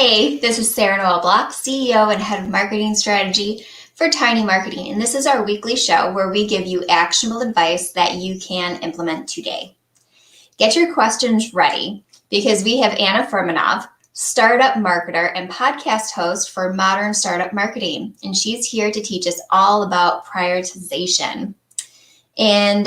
Hey, this is Sarah Noel Block, CEO and Head of Marketing Strategy for Tiny Marketing, and this is our weekly show where we give you actionable advice that you can implement today. Get your questions ready because we have Anna Furmanov, startup marketer and podcast host for Modern Startup Marketing, and she's here to teach us all about prioritization. And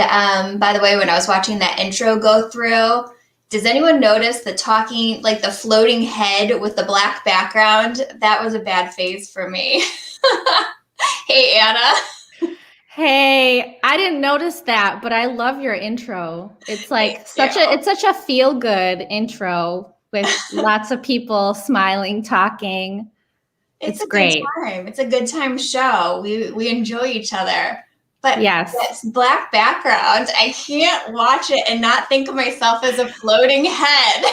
by the way, when I was watching that intro go through, does anyone notice the talking, like the floating head with the black background? That was a bad phase for me. Hey, Anna. Hey, I didn't notice that, but I love your intro. It's like such a feel-good intro with lots of people smiling, talking. It's great. Good time. It's a good time show. We enjoy each other. But yes, this black background, I can't watch it and not think of myself as a floating head.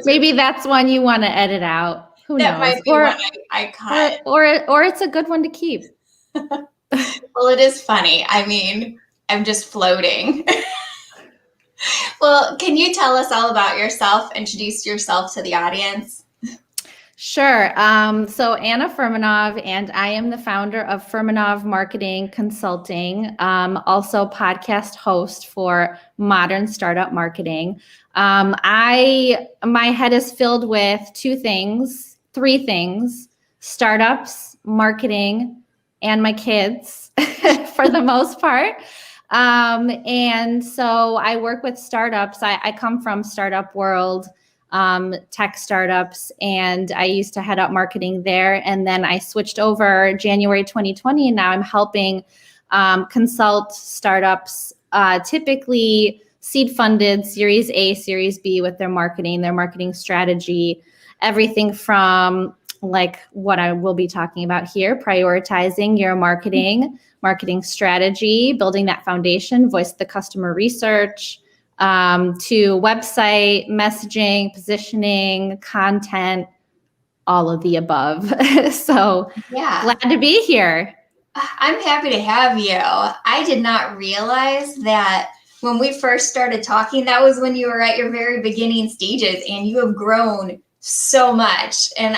Maybe that's one you want to edit out. Who knows? That might be one I cut. Or it's a good one to keep. Well, it is funny. I mean, I'm just floating. Well, can you tell us all about yourself? Introduce yourself to the audience. Sure. So Anna Furmanov, and I am the founder of Furmanov Marketing Consulting, also podcast host for Modern Startup Marketing. My head is filled with three things, startups, marketing, and my kids for the most part. And so I work with startups. I come from startup world. Tech startups, and I used to head up marketing there. And then I switched over January 2020, and now I'm helping consult startups, typically seed funded, Series A, Series B, with their marketing strategy, everything from like what I will be talking about here, prioritizing your marketing strategy, building that foundation, voice the customer research, to website, messaging, positioning, content, all of the above. So yeah, glad to be here. I'm happy to have you. I did not realize that when we first started talking, that was when you were at your very beginning stages, and you have grown so much. And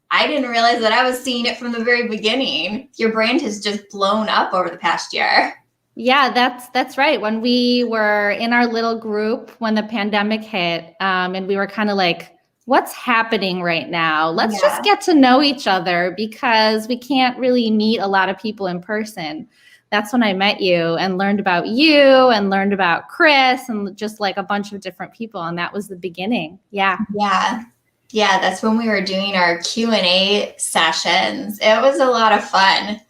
I didn't realize that I was seeing it from the very beginning. Your brand has just blown up over the past year. Yeah, that's right. When we were in our little group when the pandemic hit, and we were kind of like, what's happening right now? Let's just get to know each other because we can't really meet a lot of people in person. That's when I met you and learned about you and learned about Chris and just like a bunch of different people. And that was the beginning. Yeah. That's when we were doing our Q&A sessions. It was a lot of fun.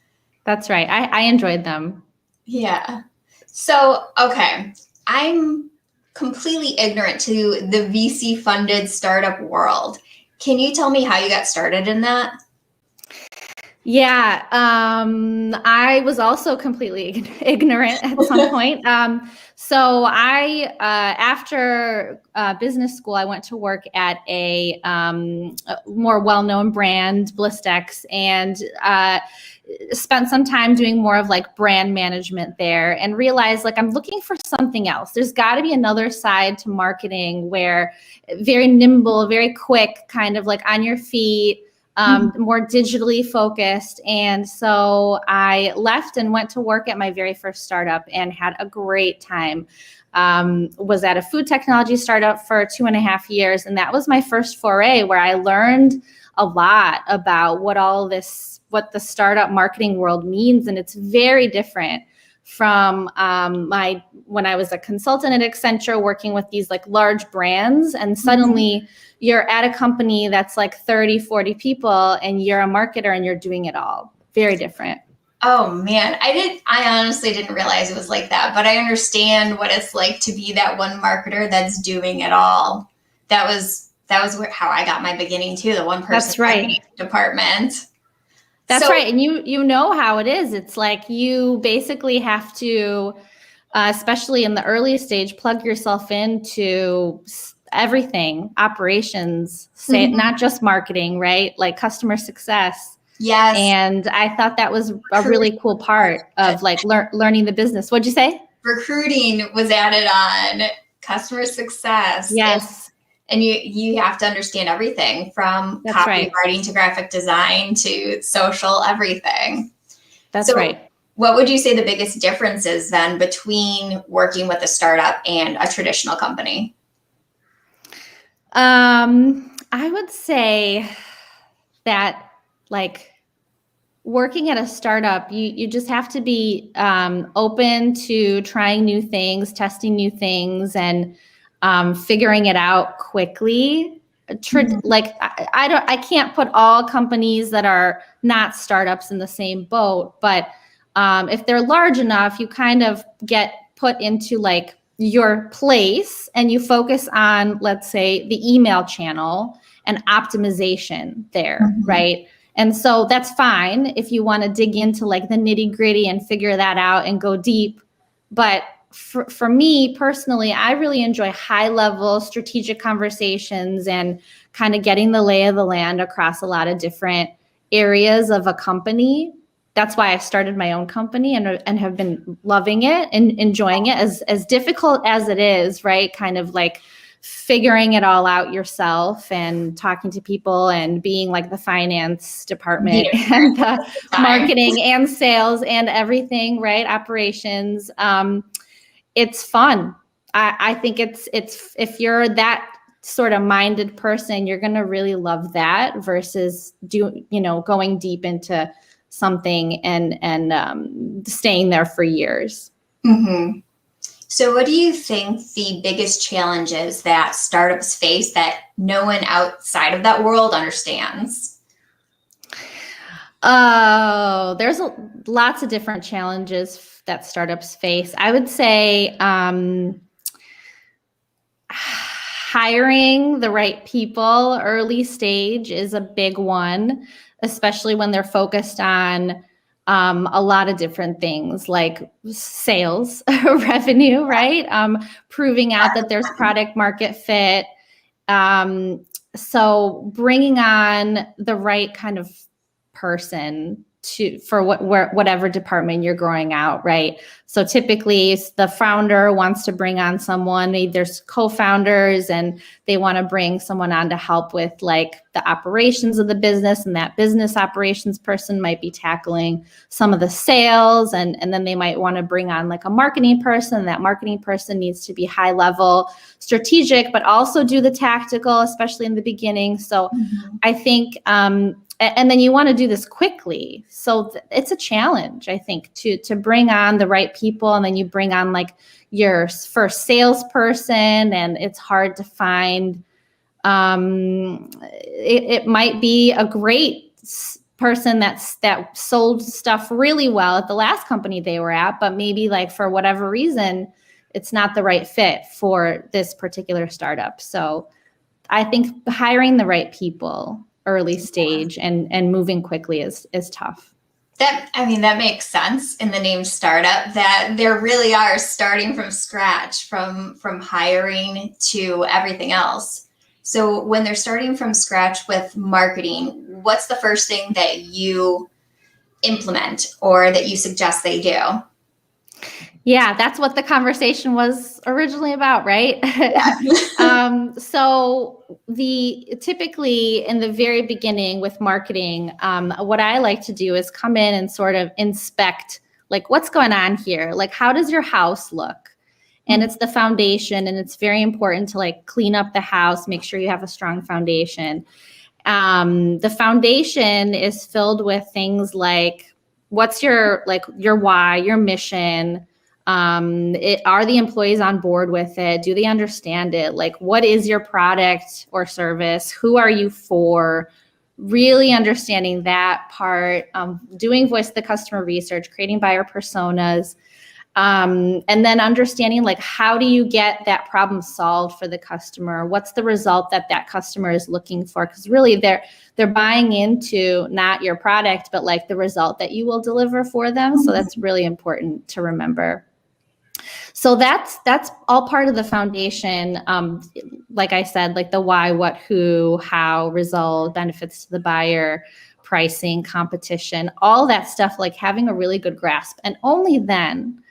That's right. I enjoyed them. Yeah. So, okay, I'm completely ignorant to the VC-funded startup world. Can you tell me how you got started in that? Yeah, I was also completely ignorant at some point. So I, after business school, I went to work at a more well-known brand, Blistex, and spent some time doing more of like brand management there, and realized like I'm looking for something else. There's got to be another side to marketing where very nimble, very quick, kind of like on your feet, more digitally focused. And so I left and went to work at my very first startup and had a great time. Was at a food technology startup for 2.5 years. And that was my first foray where I learned a lot about what the startup marketing world means. And it's very different from when I was a consultant at Accenture working with these like large brands, and suddenly you're at a company that's like 30, 40 people and you're a marketer and you're doing it all. Very different. Oh man, I honestly didn't realize it was like that, but I understand what it's like to be that one marketer that's doing it all. That was how I got my beginning too, the one person marketing department. That's right. And you know how it is. It's like you basically have to, especially in the early stage, plug yourself into everything, operations, not just marketing, right? Like customer success. Yes. And I thought that was a really cool part of like learning the business. What'd you say? Recruiting was added on, customer success. Yes. And you have to understand everything from That's right. copywriting to graphic design to social, everything. That's So right. what would you say the biggest difference is then between working with a startup and a traditional company? I would say that like working at a startup, you just have to be open to trying new things, testing new things, and figuring it out quickly. Like I can't put all companies that are not startups in the same boat, but if they're large enough, you kind of get put into like your place and you focus on, let's say, the email channel and optimization there, Mm-hmm. right? And so that's fine if you want to dig into like the nitty gritty and figure that out and go deep. But for me personally, I really enjoy high level strategic conversations and kind of getting the lay of the land across a lot of different areas of a company. That's why I started my own company and have been loving it and enjoying it, as difficult as it is, right? Kind of like figuring it all out yourself and talking to people and being like the finance department and the marketing and sales and everything, right? Operations. It's fun. I think it's if you're that sort of minded person, you're going to really love that versus going deep into something and staying there for years. Mm-hmm. So what do you think the biggest challenges that startups face that no one outside of that world understands? Oh, there's lots of different challenges that startups face. I would say hiring the right people early stage is a big one, especially when they're focused on a lot of different things like sales, revenue, right? Proving out that there's product market fit. So bringing on the right kind of person for whatever department you're growing out, right? So typically the founder wants to bring on someone, maybe there's co-founders and they want to bring someone on to help with like the operations of the business, and that business operations person might be tackling some of the sales, and then they might want to bring on like a marketing person, and that marketing person needs to be high level strategic, but also do the tactical, especially in the beginning. So I think and then you want to do this quickly. So it's a challenge, I think, to bring on the right people. And then you bring on like your first salesperson, and it's hard to find. It might be a great person that sold stuff really well at the last company they were at, but maybe like for whatever reason, it's not the right fit for this particular startup. So I think hiring the right people early stage and moving quickly is tough. That makes sense in the name startup, that there really are starting from scratch, from hiring to everything else. So when they're starting from scratch with marketing, what's the first thing that you implement or that you suggest they do? Yeah, that's what the conversation was originally about, right? So typically in the very beginning with marketing, what I like to do is come in and sort of inspect like what's going on here. Like, how does your house look? And it's the foundation, and it's very important to like clean up the house, make sure you have a strong foundation. The foundation is filled with things like what's your why, your mission. Are the employees on board with it? Do they understand it? Like, what is your product or service? Who are you for? Really understanding that part, doing voice of the customer research, creating buyer personas, and then understanding like how do you get that problem solved for the customer? What's the result that customer is looking for? Because really they're buying into not your product, but like the result that you will deliver for them. So that's really important to remember. So that's all part of the foundation. Like I said, like the why, what, who, how, result, benefits to the buyer, pricing, competition, all that stuff, like having a really good grasp. And only then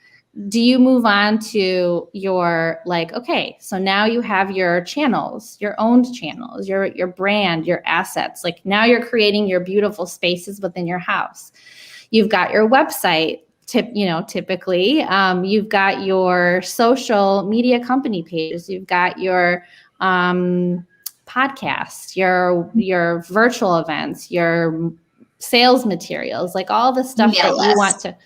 do you move on to your like, okay, so now you have your channels, your owned channels, your brand, your assets. Like now you're creating your beautiful spaces within your house. You've got your website, typically. You've got your social media company pages. You've got your podcast, your virtual events, your sales materials, like all the stuff Email that you want list. to.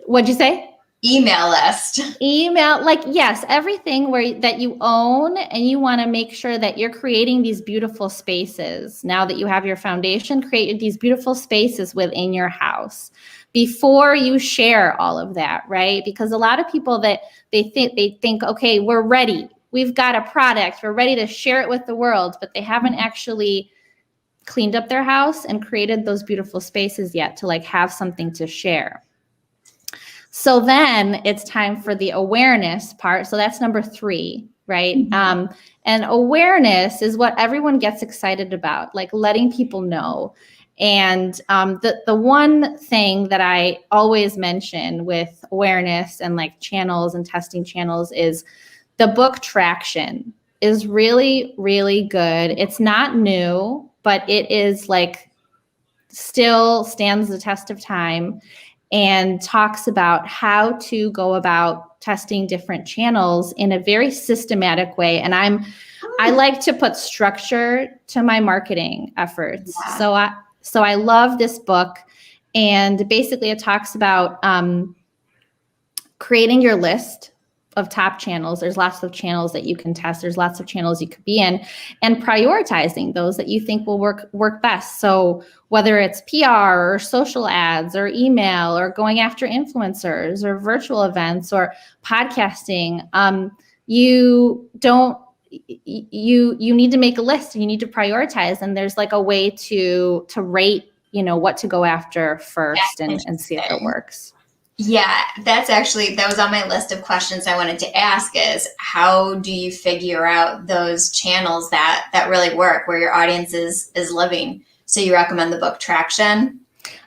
What'd you say? Email list. Email, like, yes, everything that you own, and you want to make sure that you're creating these beautiful spaces. Now that you have your foundation, create these beautiful spaces within your house before you share all of that, right? Because a lot of people that they think, okay, we're ready. We've got a product. We're ready to share it with the world, but they haven't actually cleaned up their house and created those beautiful spaces yet to like have something to share. So then it's time for the awareness part. So that's number 3, right? Mm-hmm. And awareness is what everyone gets excited about, like letting people know. And the one thing that I always mention with awareness and like channels and testing channels is the book Traction is really, really good. It's not new, but it is like still stands the test of time, and talks about how to go about testing different channels in a very systematic way. And I like to put structure to my marketing efforts. Yeah. So I love this book, and basically it talks about creating your list of top channels. There's lots of channels that you can test. There's lots of channels you could be in, and prioritizing those that you think will work best. So whether it's PR or social ads or email or going after influencers or virtual events or podcasting, you need to make a list. You need to prioritize, and there's like a way to rate, what to go after first and see if it works. Yeah, that was on my list of questions I wanted to ask is how do you figure out those channels that really work, where your audience is living? So you recommend the book Traction?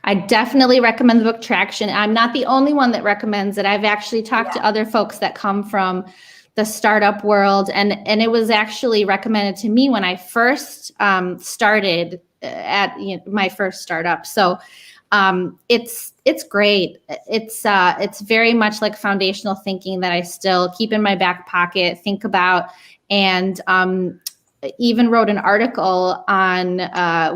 I definitely recommend the book Traction. I'm not the only one that recommends it. I've actually talked to other folks that come from the startup world, and it was actually recommended to me when I first started at my first startup. So it's great. It's very much like foundational thinking that I still keep in my back pocket, think about, and even wrote an article on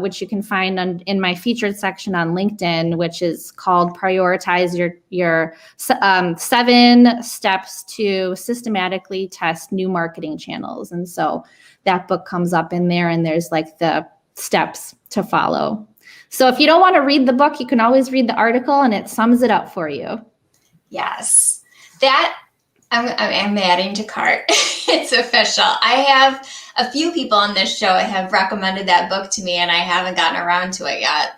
which you can find in my featured section on LinkedIn, which is called "Prioritize Your 7 Steps to Systematically Test New Marketing Channels." And so that book comes up in there, and there's like the steps to follow. So if you don't want to read the book, you can always read the article, and it sums it up for you. Yes, that I'm adding to cart. It's official. I have a few people on this show have recommended that book to me, and I haven't gotten around to it yet.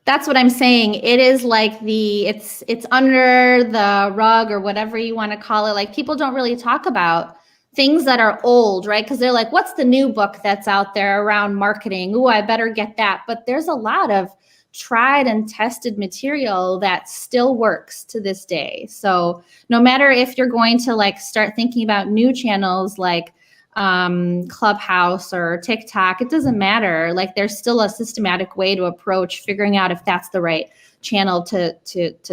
That's what I'm saying. It is like it's under the rug or whatever you want to call it. Like people don't really talk about things that are old, right? Because they're like, what's the new book that's out there around marketing? Ooh, I better get that. But there's a lot of tried and tested material that still works to this day. So no matter if you're going to like start thinking about new channels like Clubhouse or TikTok, it doesn't matter. Like there's still a systematic way to approach figuring out if that's the right channel to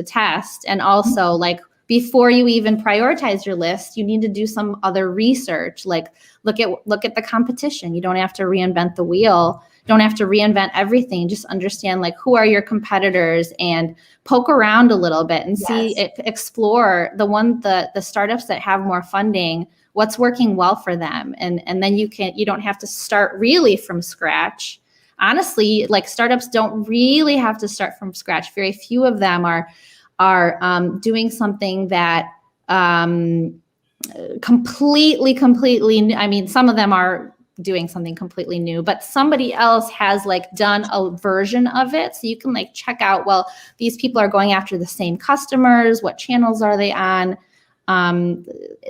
test. And also like before you even prioritize your list, you need to do some other research. Like look at the competition. You don't have to reinvent the wheel. Don't have to reinvent everything. Just understand like who are your competitors and poke around a little bit and explore the startups that have more funding, what's working well for them. And then you don't have to start really from scratch. Honestly, like startups don't really have to start from scratch. Very few of them are doing something that completely new. I mean, some of them are doing something completely new, but somebody else has like done a version of it. So you can like check out, well, these people are going after the same customers. What channels are they on?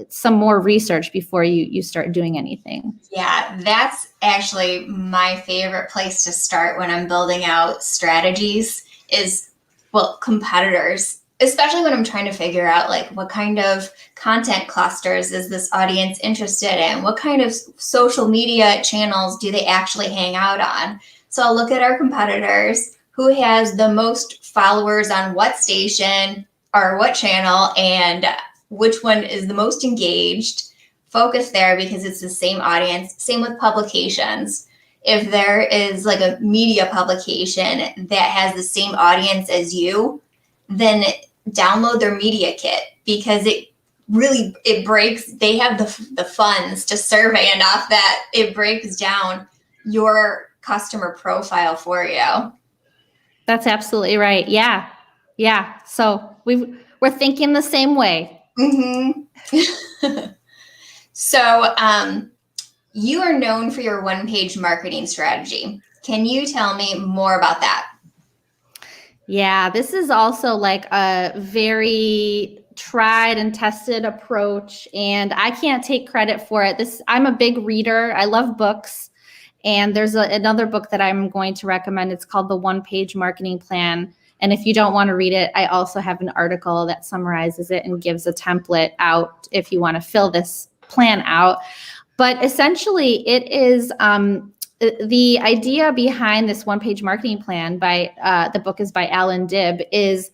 Some more research before you start doing anything. Yeah, that's actually my favorite place to start when I'm building out strategies is, well, competitors. especially when I'm trying to figure out like what kind of content clusters is this audience interested in? What kind of social media channels do they actually hang out on? So I'll look at our competitors, who has the most followers on what station or what channel, and which one is the most engaged. Focus there because it's the same audience. Same with publications. If there is like a media publication that has the same audience as you, then download their media kit, because it breaks, they have the funds to survey enough that it breaks down your customer profile for you. That's absolutely right. Yeah. Yeah. So we're thinking the same way. Mm-hmm. So you are known for your one-page marketing strategy. Can you tell me more about that? Yeah, this is also like a very tried and tested approach, and I can't take credit for it. I'm a big reader. I love books. And there's another book that I'm going to recommend. It's called The One-Page Marketing Plan. And if you don't want to read it, I also have an article that summarizes it and gives a template out if you want to fill this plan out. But essentially, it is the idea behind this one-page marketing plan by the book is by Alan Dibb, is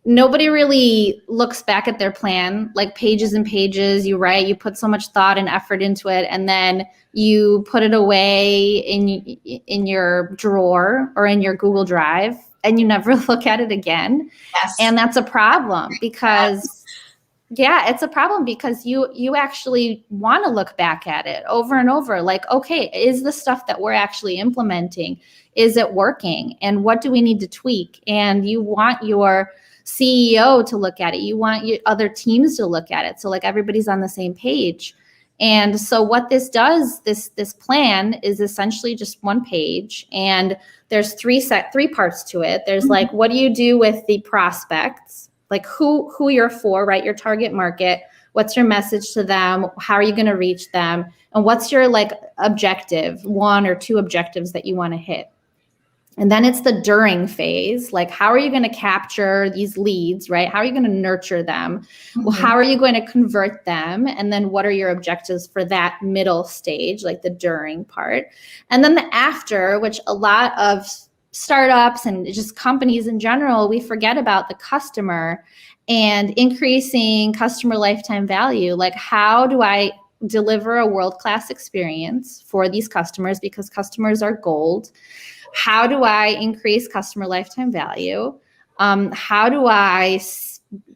nobody really looks back at their plan, like pages and pages. You write, you put so much thought and effort into it, and then you put it away in your drawer or in your Google Drive, and you never look at it again. Yes. And that's a problem because, yeah, it's a problem because you actually want to look back at it over and over. Like, okay, is the stuff that we're actually implementing, is it working? And what do we need to tweak? And you want your CEO to look at it. You want your other teams to look at it. So like everybody's on the same page. And so what this does, this plan is essentially just one page, and there's three parts to it. There's like, what do you do with the prospects? Like who you're for, right? Your target market. What's your message to them? How are you going to reach them? And what's your like objective, 1 or 2 objectives that you want to hit? And then it's the during phase. Like, how are you going to capture these leads, right? How are you going to nurture them? Mm-hmm. Well, how are you going to convert them? And then what are your objectives for that middle stage, like the during part? And then the after, which a lot of startups and just companies in general, we forget about the customer and increasing customer lifetime value. Like, how do I deliver a world-class experience for these customers, because customers are gold? How do I increase customer lifetime value? How do I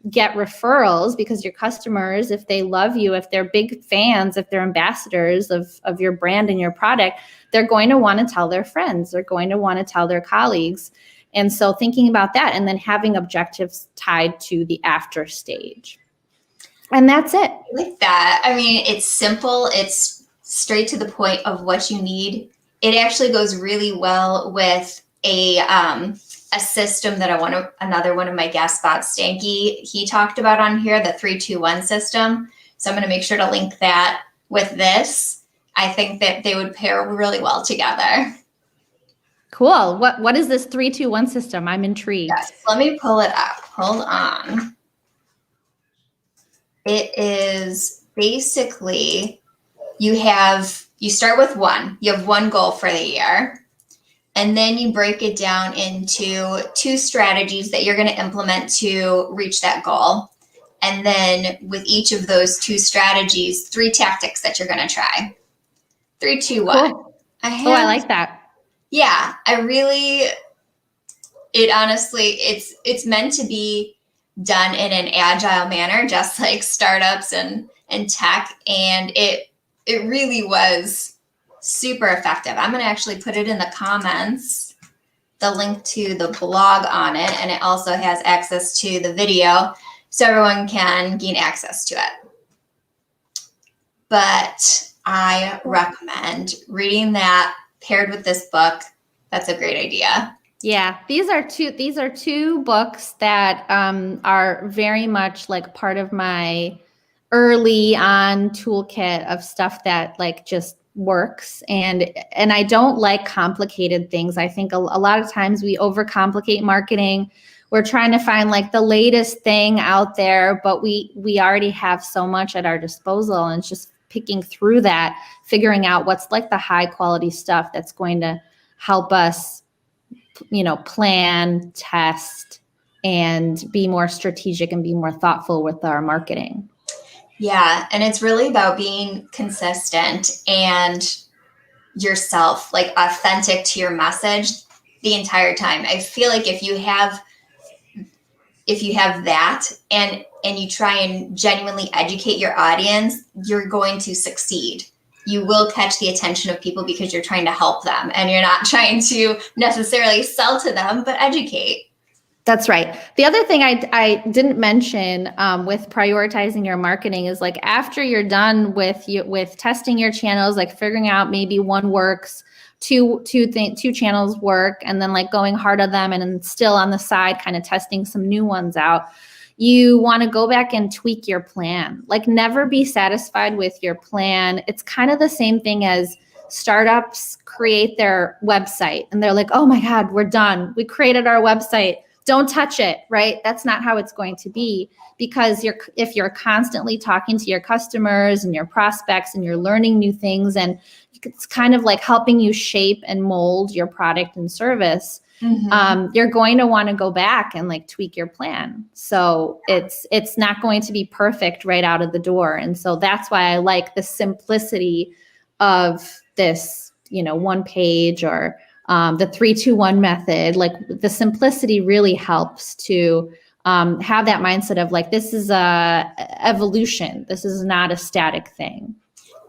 get referrals? Because your customers, if they love you, if they're big fans, if they're ambassadors of your brand and your product, they're going to want to tell their friends. They're going to want to tell their colleagues. And so thinking about that, and then having objectives tied to the after stage. And that's it. I like that. I mean, it's simple. It's straight to the point of what you need. It actually goes really well with a system that another one of my guests, Bob Stanky, he talked about on here, the 3-2-1 system. So I'm going to make sure to link that with this. I think that they would pair really well together. Cool. What is this 3-2-1 system? I'm intrigued. Yes, let me pull it up. Hold on. It is basically, you start with 1. You have 1 goal for the year. And then you break it down into 2 strategies that you're going to implement to reach that goal. And then with each of those 2 strategies, 3 tactics that you're going to try. 3, 2, 1. Cool. I like that. Yeah, it's meant to be done in an agile manner, just like startups and tech. And it really was super effective. I'm going to actually put it in the comments, the link to the blog on it. And it also has access to the video so everyone can gain access to it. But I recommend reading that paired with this book. That's a great idea. Yeah, these are two books that are very much like part of my early on toolkit of stuff that like just works. And I don't like complicated things. I think a lot of times we overcomplicate marketing. we're trying to find like the latest thing out there, but we already have so much at our disposal, and it's just picking through that, figuring out what's like the high quality stuff that's going to help us, plan, test, and be more strategic and be more thoughtful with our marketing. Yeah. And it's really about being consistent and yourself, like authentic to your message the entire time. I feel like if you have that and you try and genuinely educate your audience, you're going to succeed. You will catch the attention of people because you're trying to help them, and you're not trying to necessarily sell to them, but educate. That's right. The other thing I didn't mention with prioritizing your marketing is like after you're done with testing your channels, like figuring out maybe one works, two channels work, and then like going hard on them, and then still on the side kind of testing some new ones out. You want to go back and tweak your plan. Like never be satisfied with your plan. It's kind of the same thing as startups create their website and they're like, oh my God, we're done. We created our website. Don't touch it, right? That's not how it's going to be, because if you're constantly talking to your customers and your prospects and you're learning new things, and it's kind of like helping you shape and mold your product and service, you're going to want to go back and like tweak your plan. So it's not going to be perfect right out of the door. And so that's why I like the simplicity of this, one page or the 3-2-1 method. Like the simplicity really helps to have that mindset of like, this is a evolution. This is not a static thing.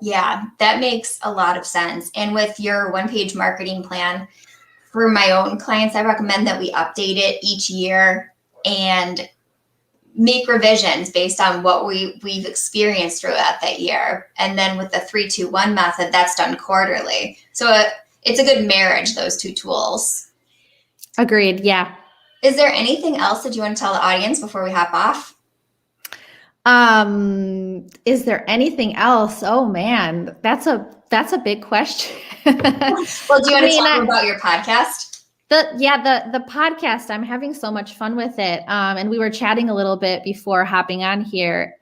Yeah, that makes a lot of sense. And with your one-page marketing plan, for my own clients, I recommend that we update it each year and make revisions based on what we've experienced throughout that year. And then with the 3-2-1 method, that's done quarterly. So it's a good marriage, those two tools. Agreed. Yeah. Is there anything else that you want to tell the audience before we hop off? Is there anything else? Oh man, that's a big question. Well, do you want to talk about your podcast? The podcast, I'm having so much fun with it. And we were chatting a little bit before hopping on here.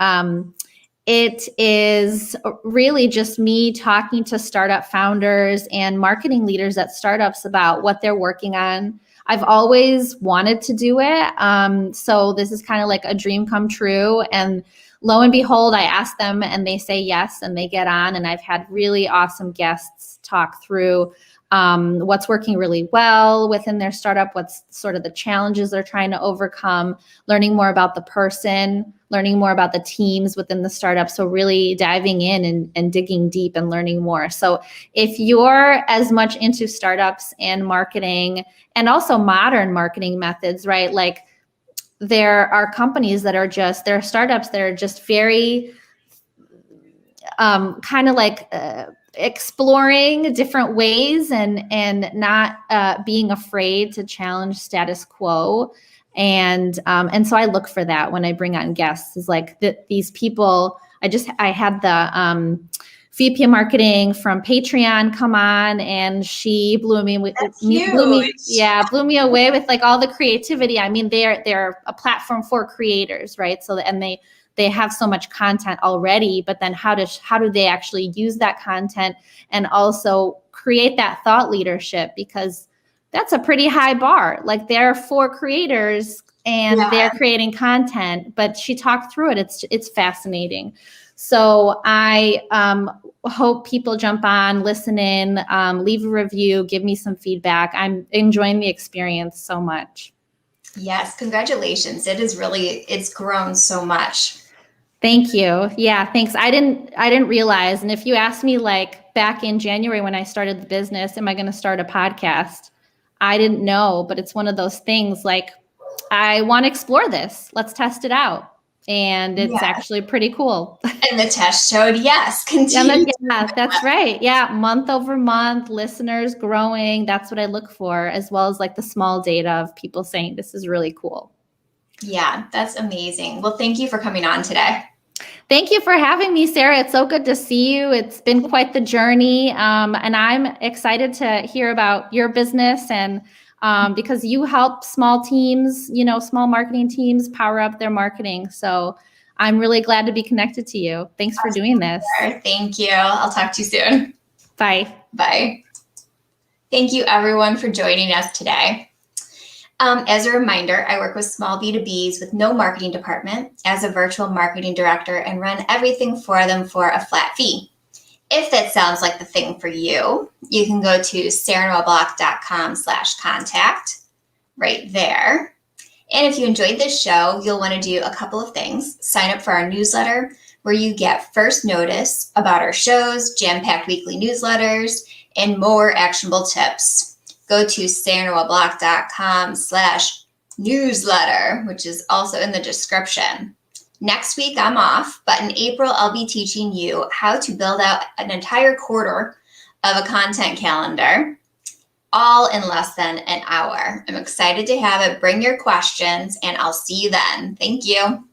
It is really just me talking to startup founders and marketing leaders at startups about what they're working on. I've always wanted to do it. So this is kind of like a dream come true. And lo and behold, I ask them and they say yes, and they get on. And I've had really awesome guests talk through what's working really well within their startup, what's sort of the challenges they're trying to overcome, learning more about the person, learning more about the teams within the startup. So really diving in and digging deep and learning more. So if you're as much into startups and marketing and also modern marketing methods, right? Like there are companies that are just, there are startups that are just very kind of like exploring different ways and not being afraid to challenge status quo. And so I look for that when I bring on guests, is like these people. I had the VP of marketing from Patreon come on, and she blew me away with like all the creativity. I mean, they're a platform for creators, right? So and they have so much content already, but then how do they actually use that content and also create that thought leadership? Because that's a pretty high bar. Like they're for creators and they're creating content, but she talked through it. It's fascinating. So I hope people jump on, listen in, leave a review, give me some feedback. I'm enjoying the experience so much. Yes, congratulations. It's grown so much. Thank you. Yeah, thanks. I didn't realize. And if you asked me like back in January when I started the business, am I going to start a podcast? I didn't know, but it's one of those things like, I want to explore this. Let's test it out. And it's actually pretty cool. And the test showed yes. Continue. Yeah, that's right. Yeah, month over month, listeners growing. That's what I look for, as well as like the small data of people saying this is really cool. Yeah, that's amazing. Well, thank you for coming on today. Thank you for having me, Sarah. It's so good to see you. It's been quite the journey. And I'm excited to hear about your business and because you help small teams, small marketing teams power up their marketing. So I'm really glad to be connected to you. Thanks for doing this. Thank you. I'll talk to you soon. Bye. Bye. Thank you, everyone, for joining us today. As a reminder, I work with small B2Bs with no marketing department as a virtual marketing director and run everything for them for a flat fee. If that sounds like the thing for you, you can go to sarahnoelblock.com/contact right there. And if you enjoyed this show, you'll want to do a couple of things. Sign up for our newsletter, where you get first notice about our shows, jam-packed weekly newsletters, and more actionable tips. Go to sarahnoelblock.com/newsletter, which is also in the description. Next week, I'm off, but in April, I'll be teaching you how to build out an entire quarter of a content calendar, all in less than an hour. I'm excited to have it. Bring your questions, and I'll see you then. Thank you.